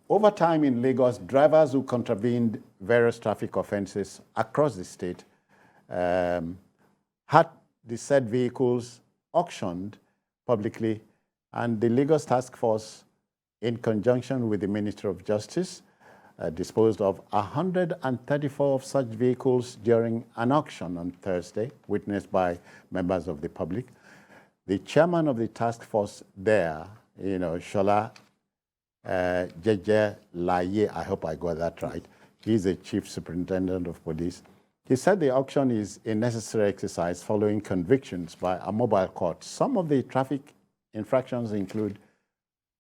over time in Lagos, drivers who contravened various traffic offenses across the state had the said vehicles auctioned publicly, and the Lagos Task Force, in conjunction with the Ministry of Justice, disposed of 134 of such vehicles during an auction on Thursday, witnessed by members of the public. The chairman of the task force there, Shola Jeje Laye, I hope I got that right. He's the chief superintendent of police. He said the auction is a necessary exercise following convictions by a mobile court. Some of the traffic infractions include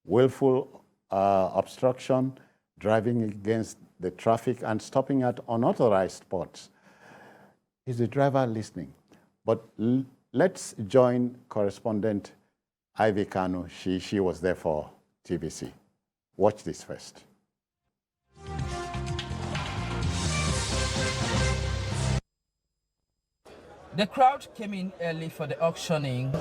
willful obstruction, driving against the traffic, and stopping at unauthorized spots. Is the driver listening? But let's join correspondent Ivy Kanu. She was there for TVC. Watch this first. The crowd came in early for the auctioning.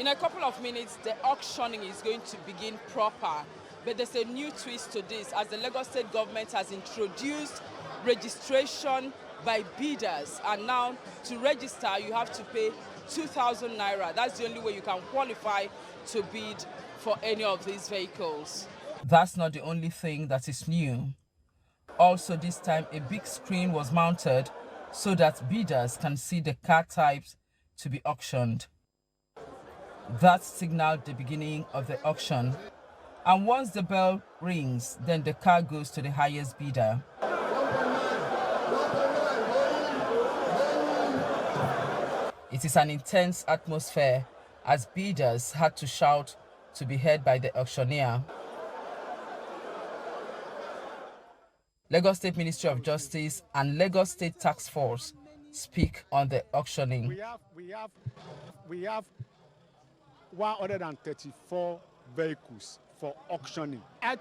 In a couple of minutes, the auctioning is going to begin proper. But there's a new twist to this, as the Lagos State government has introduced registration by bidders. And now, to register, you have to pay 2,000 naira. That's the only way you can qualify to bid for any of these vehicles. That's not the only thing that is new. Also, this time, a big screen was mounted so that bidders can see the car types to be auctioned. That signaled the beginning of the auction. And once the bell rings, then the car goes to the highest bidder. It is an intense atmosphere as bidders had to shout to be heard by the auctioneer. Lagos State Ministry of Justice and Lagos State Task Force speak on the auctioning. We have 134 vehicles for auctioning. I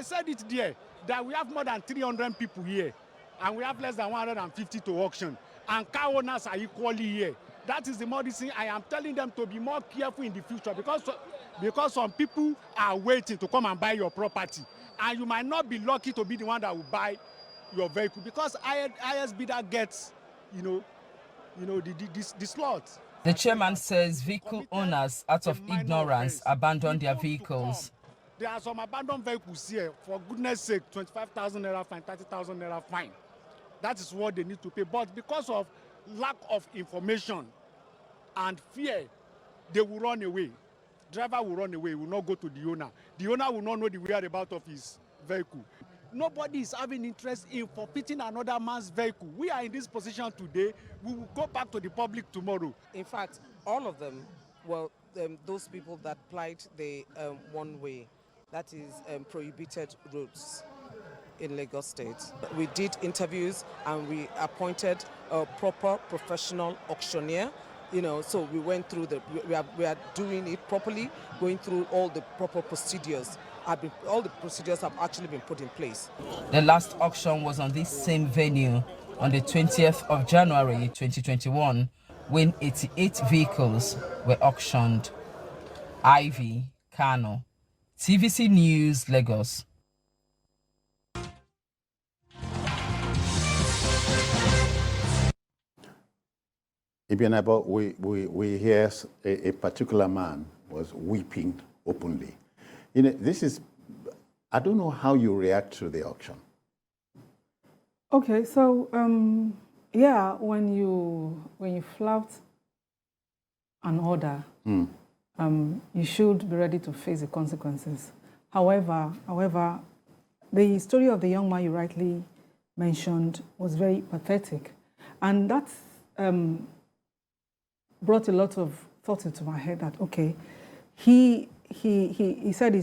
said it there that we have more than 300 people here, and we have less than 150 to auction, and car owners are equally here. That is the more reason I am telling them to be more careful in the future, because some people are waiting to come and buy your property, and you might not be lucky to be the one that will buy your vehicle, because highest bidder gets, the slot. The chairman says vehicle owners, out of ignorance, abandon their vehicles. There are some abandoned vehicles here. For goodness sake, 25,000 naira fine, 30,000 naira fine. That is what they need to pay. But because of lack of information and fear, they will run away. Driver will run away, will not go to the owner. The owner will not know the whereabouts of his vehicle. Nobody is having interest in forfeiting another man's vehicle. We are in this position today. We will go back to the public tomorrow. In fact, all of them, those people that plight the one-way, that is prohibited roads in Lagos State. We did interviews and we appointed a proper professional auctioneer. So we went through we are doing it properly, going through all the proper procedures. All the procedures have actually been put in place. The last auction was on this same venue on the 20th of January 2021, when 88 vehicles were auctioned. Ivy Kano, TVC News, Lagos. Ibianabo, we hear a particular man was weeping openly. This is, I don't know how you react to the auction. Okay, so yeah, when you flout an order, you should be ready to face the consequences. However, the story of the young man you rightly mentioned was very pathetic, and that brought a lot of thought into my head. That okay, he said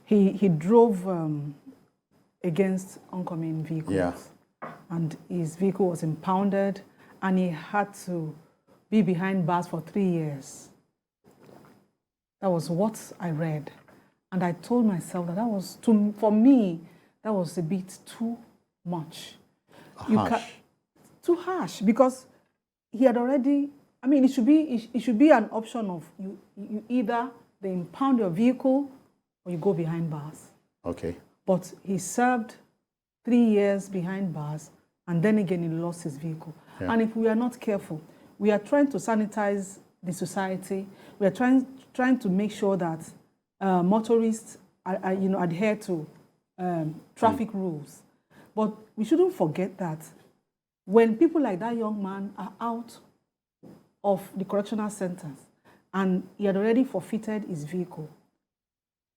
he drove against oncoming vehicles, yeah, and his vehicle was impounded, and he had to be behind bars for 3 years. That was what I read, and I told myself that was for me that was a bit too much. Too harsh, because he had already. I mean, it should be an option of you either they impound your vehicle or you go behind bars. Okay. But he served 3 years behind bars, and then again he lost his vehicle. Yeah. And if we are not careful, we are trying to sanitize the society. We are trying to make sure that motorists adhere to traffic rules. But we shouldn't forget that when people like that young man are out of the correctional centers and he had already forfeited his vehicle,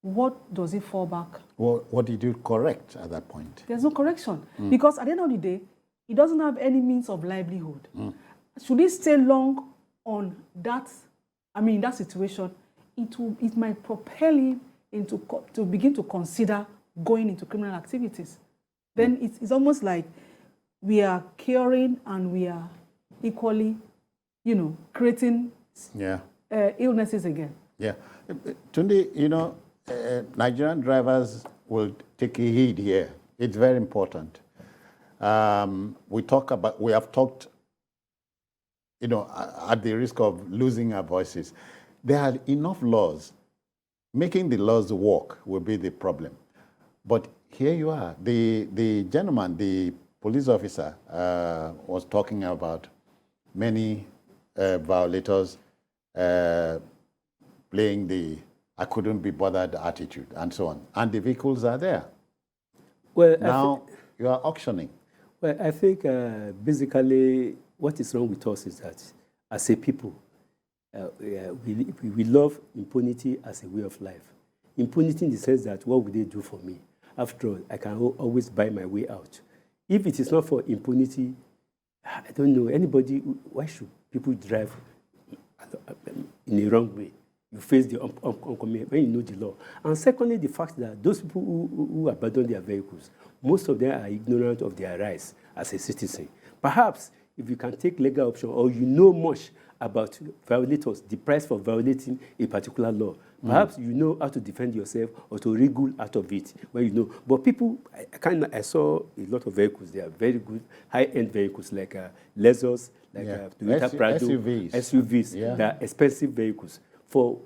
what does he fall back? Well, what did you correct at that point? There's no correction. Because at the end of the day, he doesn't have any means of livelihood. Should he stay long on that, that situation, it might propel him to begin to consider going into criminal activities. Then it's almost like we are curing and we are equally, creating illnesses again. Yeah. Tunde, Nigerian drivers will take a heed here. It's very important. We have talked, at the risk of losing our voices. There are enough laws. Making the laws work will be the problem. But here you are. The gentleman, the police officer, was talking about many violators playing the I couldn't be bothered attitude and so on. And the vehicles are there. Well, now you are auctioning. Well, I think basically what is wrong with us is that as a people, we love impunity as a way of life. Impunity in the sense that what would they do for me? After all, I can always buy my way out. If it is not for impunity, I don't know, anybody, why should people drive in the wrong way? You face the when you know the law. And secondly, the fact that those people who abandon their vehicles, most of them are ignorant of their rights as a citizen. Perhaps if you can take legal option or you know much about violators, the price for violating a particular law, perhaps you know how to defend yourself or to wriggle out of it when you know. But people, I saw a lot of vehicles. They are very good, high-end vehicles like Lexus, like Toyota Prado, SUVs. Yeah. They are expensive vehicles. For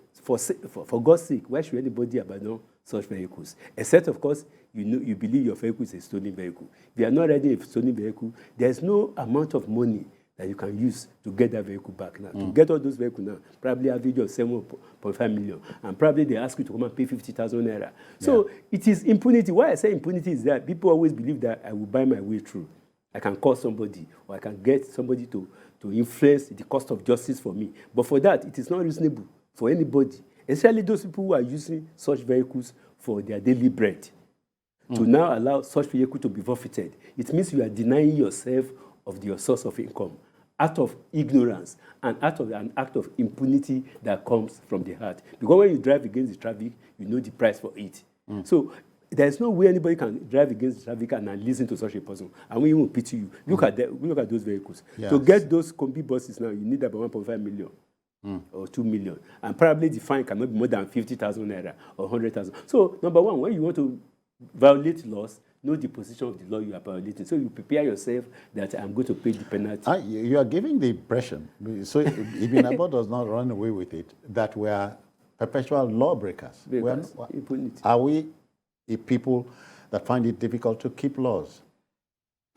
God's sake, why should anybody abandon such vehicles? Except, of course, you believe your vehicle is a stolen vehicle. If you are not riding a stolen vehicle, there's no amount of money that you can use to get that vehicle back now. To get all those vehicles now, probably average of 7.5 million. And probably they ask you to come and pay 50,000 naira. So it is impunity. Why I say impunity is that people always believe that I will buy my way through. I can call somebody or I can get somebody to influence the cost of justice for me. But for that, it is not reasonable for anybody, especially those people who are using such vehicles for their daily bread, to now allow such vehicle to be forfeited. It means you are denying yourself of your source of income out of ignorance and out of an act of impunity that comes from the heart. Because when you drive against the traffic, you know the price for it. So there's no way anybody can drive against the traffic and listen to such a person. And we won't pity you. Look at those vehicles. Yes. To get those combi buses now, you need about 1.5 million. Or 2 million. And probably the fine cannot be more than 50,000 naira or 100,000. So, number one, when you want to violate laws, know the position of the law you are violating. So you prepare yourself that I'm going to pay the penalty. You are giving the impression, so Ibn Abbas does not run away with it, that we are perpetual lawbreakers. Are we a people that find it difficult to keep laws?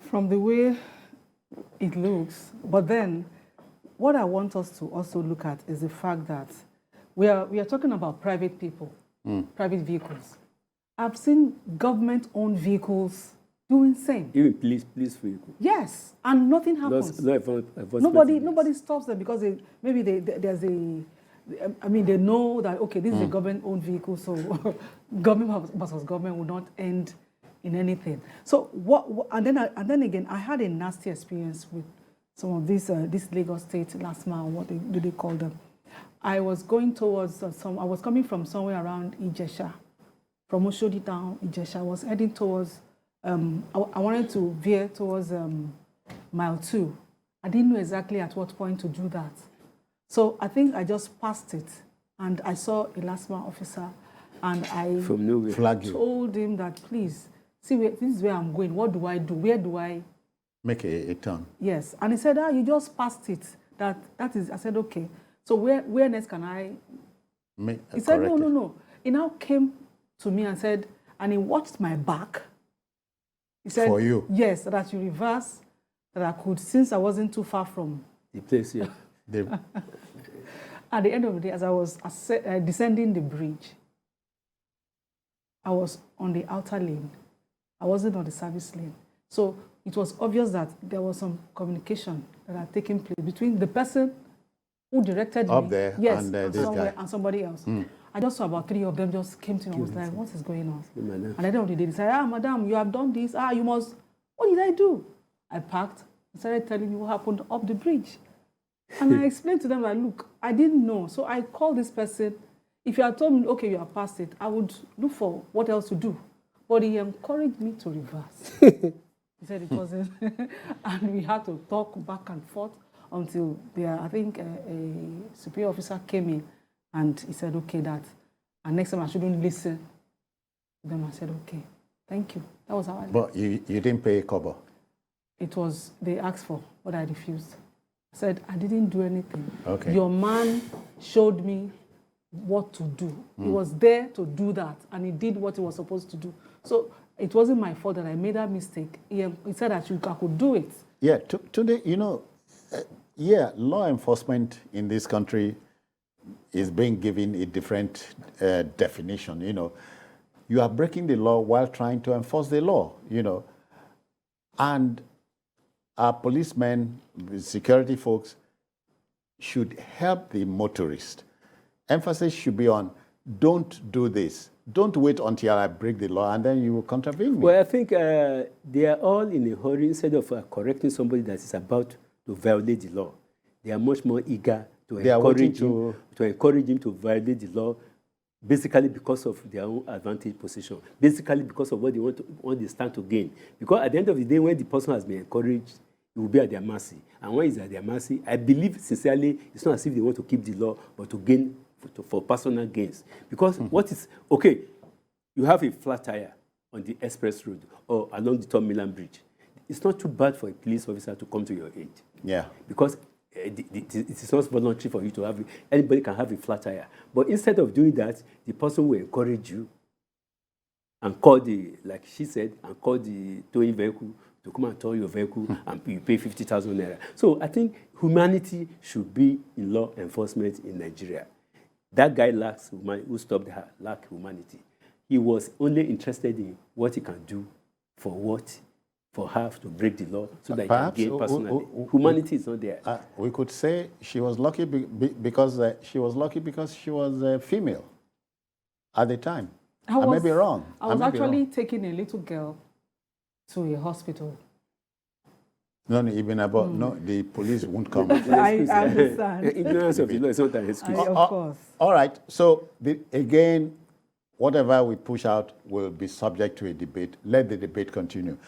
From the way it looks, but then what I want us to also look at is the fact that we are talking about private people, private vehicles. I've seen government-owned vehicles doing same. Even police vehicles. Yes, and nothing happens. Nobody stops them because they know that, okay, this is a government-owned vehicle, so government versus government will not end in anything. So and then again, I had a nasty experience with some of this Lagos State last mile. What do they call them? I was going towards I was coming from somewhere around Ijesha, from Oshodi down Ijesha. I was heading towards. I wanted to veer towards mile 2. I didn't know exactly at what point to do that, so I think I just passed it, and I saw a last mile officer, and I told him that, please see, this is where I'm going. What do I do? Where do I make a turn? Yes. And he said, you just passed it. That is, I said, okay. So where next can I He said, no, correct no, it. no. He now came to me and said, and he watched my back. He said, For you? yes, that you reverse, that I could, since I wasn't too far from. The place here. They, At the end of the day, as I was descending the bridge, I was on the outer lane. I wasn't on the service lane. So it was obvious that there was some communication that had taken place between the person who directed Up me, there yes, and, this guy. and somebody else. I just saw about 3 of them just came to me. I was like, what is going on? And at the end of the day, they said, madam, you have done this. You must. What did I do? I parked and started telling me what happened up the bridge. And I explained to them that, look, I didn't know. So I called this person. If you had told me, okay, you are past it, I would look for what else to do. But he encouraged me to reverse. He said it wasn't. And we had to talk back and forth until I think a superior officer came in and he said, okay, that. And next time I shouldn't listen. Then I said, okay, thank you. That was how I did. But you didn't pay a kobo? It was, they asked for, but I refused. I said, I didn't do anything. Okay. Your man showed me what to do. He was there to do that, and he did what he was supposed to do. So it wasn't my fault that I made that mistake. He said that I could do it. Yeah, today, law enforcement in this country is being given a different definition. You are breaking the law while trying to enforce the law. And our policemen, security folks, should help the motorist. Emphasis should be on, don't do this. Don't wait until I break the law and then you will contravene me. Well, I think they are all in a hurry. Instead of correcting somebody that is about to violate the law, they are much more eager to encourage him to violate the law, basically because of their own advantage position, basically because of what they stand to gain. Because at the end of the day, when the person has been encouraged, it will be at their mercy. And when it's at their mercy, I believe sincerely, it's not as if they want to keep the law, but to gain for personal gains. Because what is, okay, you have a flat tire on the express road or along the Tom Milan Bridge. It's not too bad for a police officer to come to your aid. Yeah. Because it is not voluntary for you to have it. Anybody can have a flat tire. But instead of doing that, the person will encourage you and call like she said, and call the towing vehicle to come and tow your vehicle and you pay 50,000 naira. So I think humanity should be in law enforcement in Nigeria. That guy who stopped her lacked humanity. He was only interested in what he can do for her to break the law so that Perhaps, he can gain personally. Humanity is not there. We could say she was lucky because she was female at the time. I may be wrong. I was actually taking a little girl to a hospital. No, even about no, the police won't come. I understand. Ignorance of the law is not an excuse. Of course. All right. So again, whatever we push out will be subject to a debate. Let the debate continue.